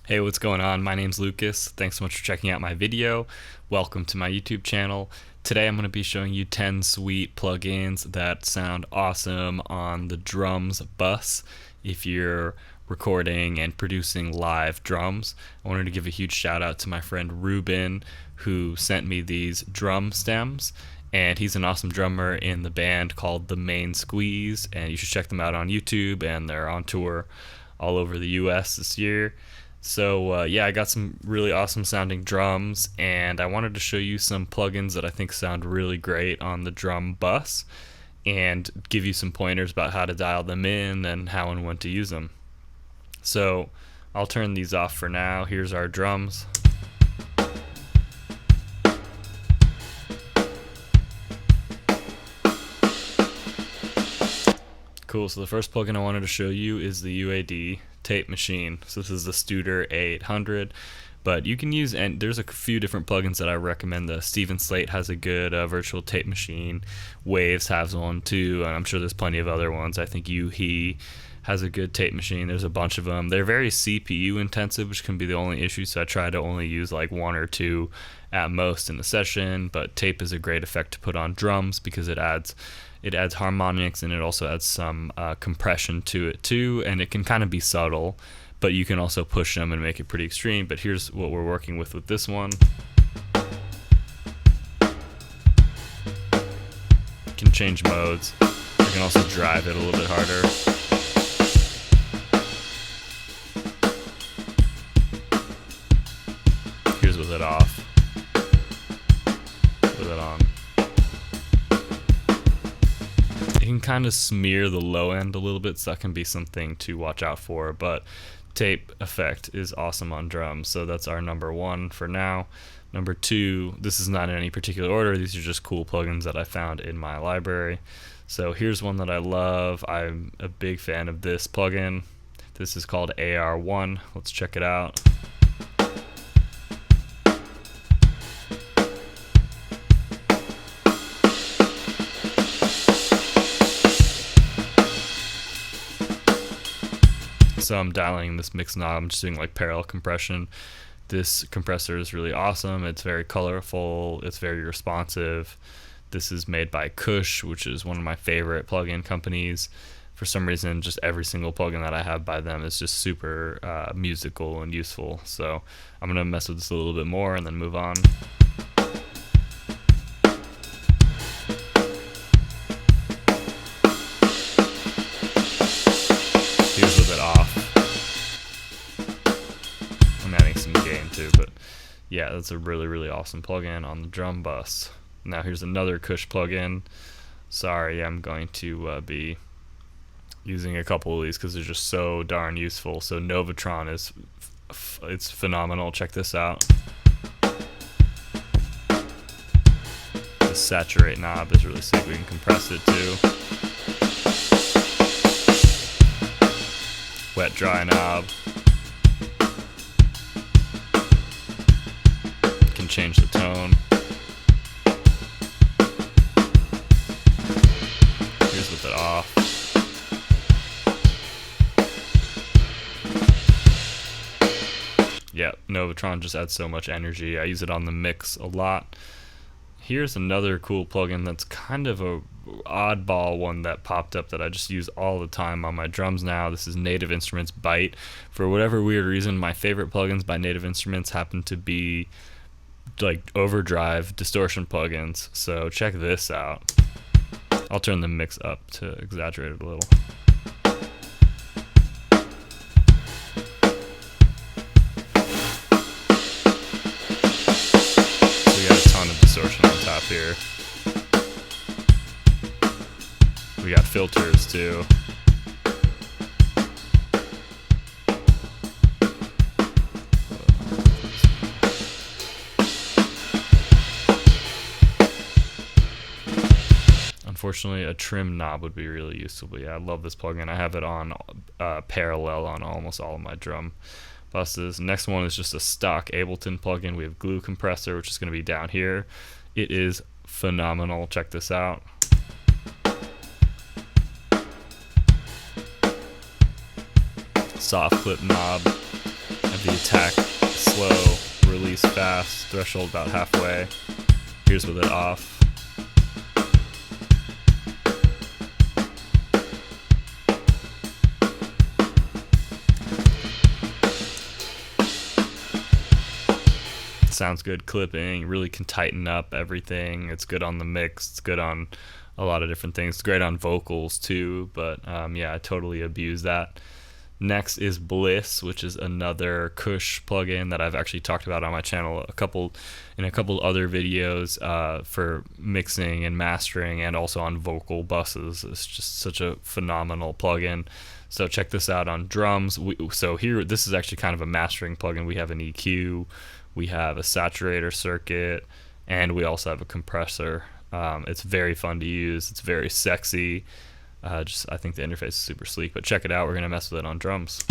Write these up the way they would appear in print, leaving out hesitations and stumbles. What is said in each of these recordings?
Hey, what's going on? My name's Lucas. Thanks so much for checking out my video. Welcome to my YouTube channel. Today I'm going to be showing you 10 sweet plugins that sound awesome on the drums bus if you're recording and producing live drums. I wanted to give a huge shout out to my friend Ruben who sent me these drum stems, and he's an awesome drummer in the band called The Main Squeeze, and you should check them out on YouTube, and they're on tour all over the US this year. So yeah, I got some really awesome sounding drums, and I wanted to show you some plugins that I think sound really great on the drum bus and give you some pointers about how to dial them in and how and when to use them. So I'll turn these off for now. Here's our drums. Cool, so the first plugin I wanted to show you is the UAD tape machine. So this is the Studer A800, but you can use, and there's a few different plugins that I recommend. The Steven Slate has a good virtual tape machine. Waves has one too, and I'm sure there's plenty of other ones. I think He has a good tape machine. There's a bunch of them. They're very CPU intensive, which can be the only issue, so I try to only use like one or two at most in a session, but tape is a great effect to put on drums because it adds harmonics, and it also adds some compression to it too, and it can kind of be subtle, but you can also push them and make it pretty extreme. But here's what we're working with this one. You can change modes. You can also drive it a little bit harder. Here's with it off. With it on. You can kind of smear the low end a little bit, so that can be something to watch out for, but tape effect is awesome on drums, so that's our number one for now. Number two, this is not in any particular order, these are just cool plugins that I found in my library. So here's one that I love. I'm a big fan of this plugin. This is called AR1. Let's check it out. So I'm dialing this mix knob. I'm just doing like parallel compression. This compressor is really awesome. It's very colorful. It's very responsive. This is made by Kush, which is one of my favorite plugin companies. For some reason, just every single plugin that I have by them is just super musical and useful. So I'm gonna mess with this a little bit more and then move on. Here's with it off. I'm adding some gain too, but yeah, that's a really awesome plugin on the drum bus. Now here's another Kush plugin. Sorry, I'm going to be using a couple of these because they're just so darn useful. So Novatron is it's phenomenal. Check this out. The saturate knob is really sick. We can compress it too. Wet dry knob. Can change the tone. Here's with it off. Yeah, Novatron just adds so much energy. I use it on the mix a lot. Here's another cool plugin that's kind of a oddball one that popped up that I just use all the time on my drums now. This is Native Instruments Byte. For whatever weird reason, my favorite plugins by Native Instruments happen to be like overdrive distortion plugins. So check this out. I'll turn the mix up to exaggerate it a little. So we got a ton of distortion on top here. We got filters too. Unfortunately, a trim knob would be really useful, but yeah, I love this plugin. I have it on parallel on almost all of my drum buses. Next one is just a stock Ableton plugin. We have Glue Compressor, which is going to be down here. It is phenomenal. Check this out. Soft clip knob. I the attack slow, release fast, threshold about halfway. Here's with it off. Sounds good clipping, really can tighten up everything. It's good on the mix, it's good on a lot of different things. It's great on vocals too, but yeah, I totally abuse that. Next is Bliss, which is another Kush plugin that I've actually talked about on my channel in a couple other videos for mixing and mastering, and also on vocal buses. It's just such a phenomenal plugin. So check this out on drums. So here, this is actually kind of a mastering plugin. We have an EQ, we have a saturator circuit, and we also have a compressor. It's very fun to use. It's very sexy. I think the interface is super sleek, but check it out. We're gonna mess with it on drums.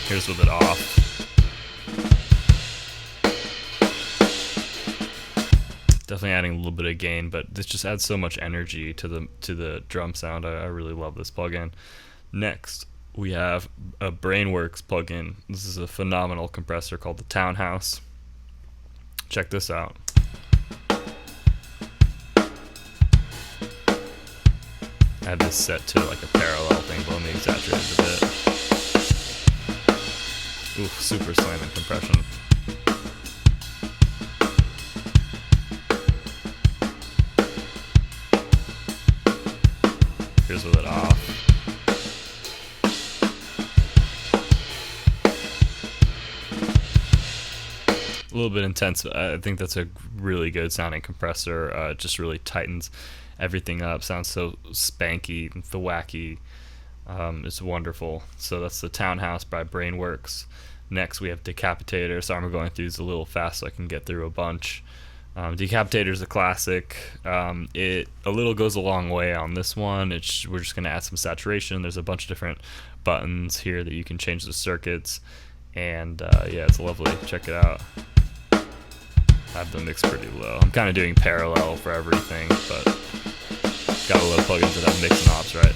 Here's with it off. Definitely adding a little bit of gain, but this just adds so much energy to the drum sound. I really love this plugin. Next, we have a Brainworx plugin. This is a phenomenal compressor called the Townhouse. Check this out. I have this set to like a parallel thing, but let me exaggerate it a bit. Oof, super slamming compression. Here's with it off. A little bit intense. I think that's a really good sounding compressor. It just really tightens everything up. Sounds so spanky and wacky. It's wonderful. So that's the Townhouse by Brainworx. Next we have Decapitator. Sorry, I'm going through these a little fast so I can get through a bunch. Decapitator is a classic. It a little goes a long way on this one. We're just going to add some saturation. There's a bunch of different buttons here that you can change the circuits, and yeah, it's lovely. Check it out. I have the mix pretty low. I'm kind of doing parallel for everything, but got a lot of plugins that have mix knobs, right?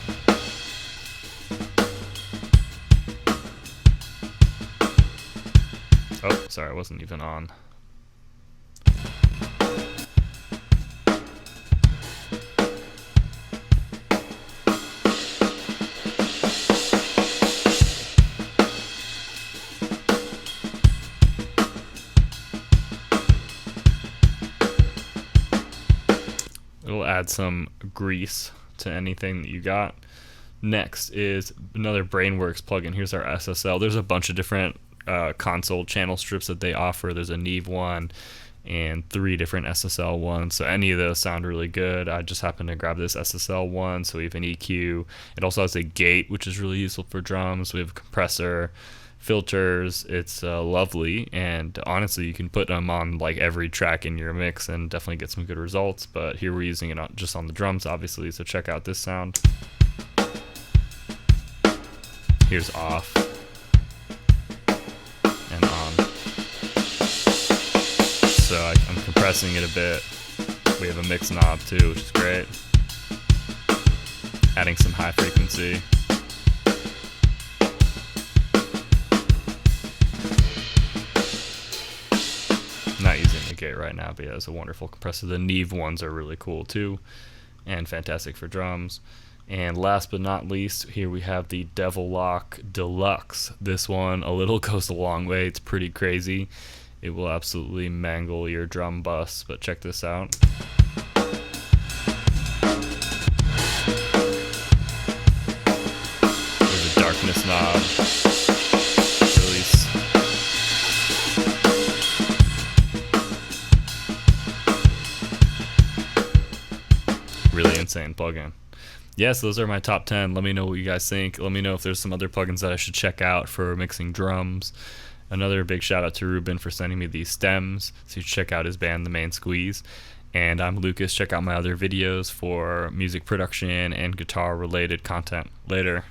Oh, sorry, I wasn't even on. It'll add some grease to anything that you got. Next is another Brainworx plugin. Here's our SSL. There's a bunch of different console channel strips that they offer. There's a Neve one and 3 different SSL ones, so any of those sound really good. I just happened to grab this SSL one. So we have an EQ. It also has a gate, which is really useful for drums. We have a compressor, filters. It's lovely, and honestly you can put them on like every track in your mix and definitely get some good results, but here we're using it just on the drums obviously. So check out this sound. Here's off and on. So I'm compressing it a bit. We have a mix knob too, which is great. Adding some high frequency. Not using the gate right now, but yeah, it's a wonderful compressor. The Neve ones are really cool too, and fantastic for drums. And last but not least, here we have the Devil-Loc Deluxe. This one a little goes a long way. It's pretty crazy. It will absolutely mangle your drum bus, but check this out. There's a darkness knob. Release. Really insane plugin. Yes, those are my top 10. Let me know what you guys think. Let me know if there's some other plugins that I should check out for mixing drums. Another big shout out to Ruben for sending me these stems, so you check out his band, The Main Squeeze. And I'm Lucas. Check out my other videos for music production and guitar related content. Later.